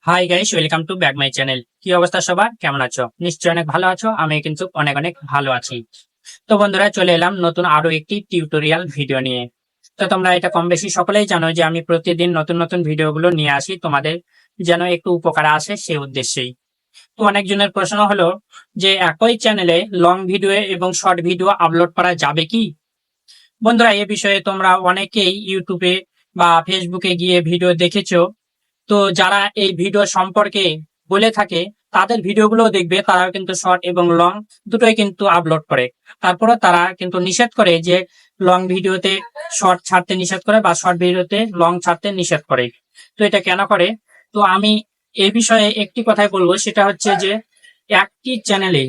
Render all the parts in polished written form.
Hi guys, welcome to back my channel. কি অবস্থা সবার, কেমন আছো? নিশ্চয়ই অনেক ভালো আছো। আমি কিন্তু অনেক অনেক ভালো আছি। তো বন্ধুরা, চলে এলাম নতুন আরো একটি টিউটোরিয়াল ভিডিও নিয়ে। তো তোমরা এটা কম বেশি সকলেই জানো যে আমি প্রতিদিন নতুন নতুন ভিডিওগুলো নিয়ে আসি, তোমাদের যেন একটু উপকার আসে সেই উদ্দেশ্যেই। তো অনেকজনের প্রশ্ন হলো যে একই চ্যানেলে লং ভিডিও এবং শর্ট ভিডিও আপলোড করা যাবে কি? বন্ধুরা, এ বিষয়ে তোমরা অনেকেই ইউটিউবে বা ফেসবুকে গিয়ে ভিডিও দেখেছো। তো যারা এই ভিডিও সম্পর্কে বলে থাকে তাদের ভিডিওগুলো দেখবে, তারা কিন্তু শর্ট এবং লং দুটোই কিন্তু আপলোড করে। তারপরে তারা কিন্তু নিষেধ করে যে লং ভিডিওতে শর্ট ছাড়তে নিষেধ করে বা শর্ট ভিডিওতে লং ছাড়তে নিষেধ করে। তো এটা কেন করে? তো আমি এই বিষয়ে একটি কথাই বলবো, সেটা হচ্ছে যে একটি চ্যানেলে,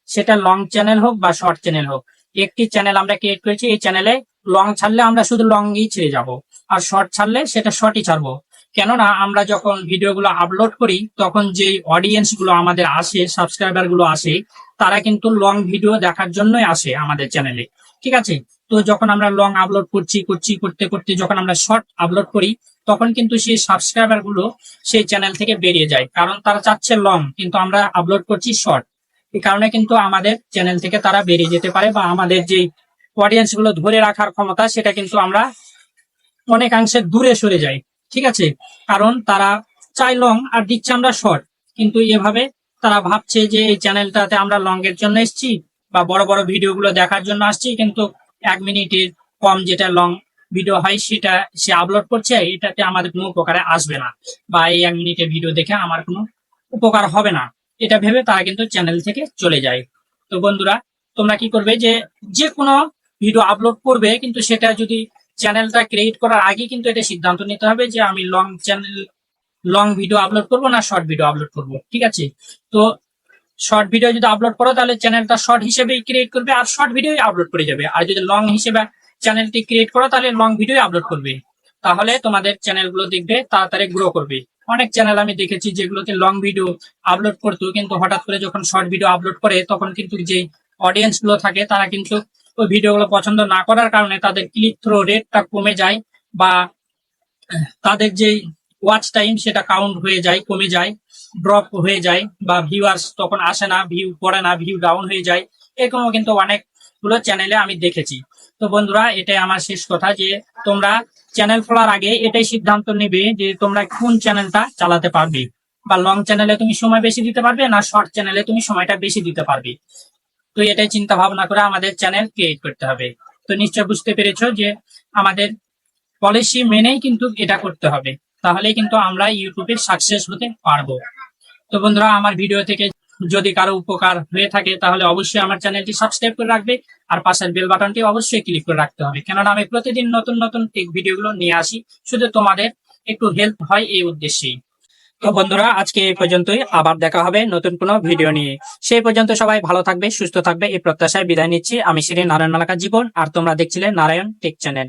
সেটা লং চ্যানেল হোক বা শর্ট চ্যানেল হোক, একটি চ্যানেল আমরা ক্রিয়েট করেছি। এই চ্যানেলে লং ছাড়লে আমরা শুধু লংই ছেড়ে যাব, আর শর্ট ছাড়লে সেটা শর্টই ছাড়বো। কেননা আমরা যখন ভিডিওগুলো আপলোড করি তখন যে অডিয়েন্স গুলো আমাদের আসে, সাবস্ক্রাইবার গুলো আসে, তারা কিন্তু লং ভিডিও দেখার জন্যই আসে আমাদের চ্যানেলে। ঠিক আছে? তো যখন আমরা লং আপলোড করতে করতে যখন আমরা শর্ট আপলোড করি, তখন কিন্তু সেই সাবস্ক্রাইবার গুলো সেই চ্যানেল থেকে বেরিয়ে যায়, কারণ তারা চাচ্ছে লং, কিন্তু আমরা আপলোড করছি শর্ট। এই কারণে কিন্তু আমাদের চ্যানেল থেকে তারা বেরিয়ে যেতে পারে, বা আমাদের যে অডিয়েন্স গুলো ধরে রাখার ক্ষমতা, সেটা কিন্তু আমরা অনেকাংশে দূরে সরে যাই। ঠিক আছে? কারণ তারা চাই লং আর দিচ্ছে আমরা শর্ট। কিন্তু এভাবে তারা ভাবছে যে এই চ্যানেলটাতে আমরা লং এর জন্য এসেছি বা বড় বড় ভিডিও গুলো দেখার জন্য আসছি, কিন্তু 1 মিনিটের কম যেটা লং ভিডিও হয় সেটা সে আপলোড করছে, এটাতে আমাদের কোনো উপকারে আসবে না, বা এই 1 মিনিটের ভিডিও দেখে আমার কোনো উপকার হবে না, এটা ভেবে তারা কিন্তু চ্যানেল থেকে চলে যায়। তো বন্ধুরা, তোমরা কি করবে, যে যে কোনো ভিডিও আপলোড করবে, কিন্তু সেটা যদি চ্যানেলটা ক্রিয়েট করার আগে কিন্তু এটা সিদ্ধান্ত নিতে হবে যে আমি লং ভিডিও আপলোড করব না শর্ট ভিডিও আপলোড করব। ঠিক আছে? তো শর্ট ভিডিও যদি আপলোড করো তাহলে চ্যানেলটা শর্ট হিসেবেই ক্রিয়েট করবে আর শর্ট ভিডিও আপলোড করে যাবে, আর যদি লং হিসেবে চ্যানেলটি ক্রিয়েট করো তাহলে লং ভিডিও আপলোড করবে। তাহলে তোমাদের চ্যানেলগুলো দেখবে তাড়াতাড়ি গ্রো করবে। অনেক চ্যানেল আমি দেখেছি যেগুলোতে লং ভিডিও আপলোড করতো, কিন্তু হঠাৎ করে যখন শর্ট ভিডিও আপলোড করে তখন কিন্তু যে অডিয়েন্স গুলো থাকে তারা কিন্তু ওই ভিডিওগুলো পছন্দ না করার কারণে তাদের ক্লিক থ্রো রেটটা কমে যায়, বা তাদের যে ওয়াচ টাইম সেটা কাউন্ট হয়ে যায়, কমে যায়, ড্রপ হয়ে যায়, বা ভিউয়ার্স তখন আসে না, ভিউ পড়ে না, ভিউ ডাউন হয়ে যায়। এরকমও কিন্তু অনেকগুলো চ্যানেলে আমি দেখেছি। তো বন্ধুরা, এটাই আমার শেষ কথা, যে তোমরা চ্যানেল খোলার আগে এটাই সিদ্ধান্ত নেবে যে তোমরা কোন চ্যানেলটা চালাতে পারবে, বা লং চ্যানেলে তুমি সময় বেশি দিতে পারবে না শর্ট চ্যানেলে তুমি সময়টা বেশি দিতে পারবে। তো এটাই চিন্তা ভাবনা করে আমাদের চ্যানেল ক্রিয়েট করতে হবে। তো নিশ্চয় বুঝতে পেরেছো যে আমাদের পলিসি মেনেই কিন্তু এটা করতে হবে, তাহলেই কিন্তু আমরা ইউটিউবে সাকসেস হতে পারবো। তো বন্ধুরা, আমার ভিডিও থেকে যদি কারো উপকার হয়ে থাকে তাহলে অবশ্যই আমার চ্যানেলটি সাবস্ক্রাইব করে রাখবে, আর পাশের বেল বাটনটি অবশ্যই ক্লিক করে রাখতে হবে, কেননা আমি প্রতিদিন নতুন নতুন টেক ভিডিওগুলো নিয়ে আসি, শুধু তোমাদের একটু হেল্প হয় এই উদ্দেশ্যেই। তো বন্ধুরা, আজকে এই পর্যন্তই, আবার দেখা হবে নতুন কোনো ভিডিও নিয়ে। সেই পর্যন্ত সবাই ভালো থাকবে, সুস্থ থাকবে, এই প্রত্যাশায় বিদায় নিচ্ছি। আমি শ্রী নারায়ণ মালাকা জীবন, আর তোমরা দেখছিলে নারায়ণ টেক চ্যানেল।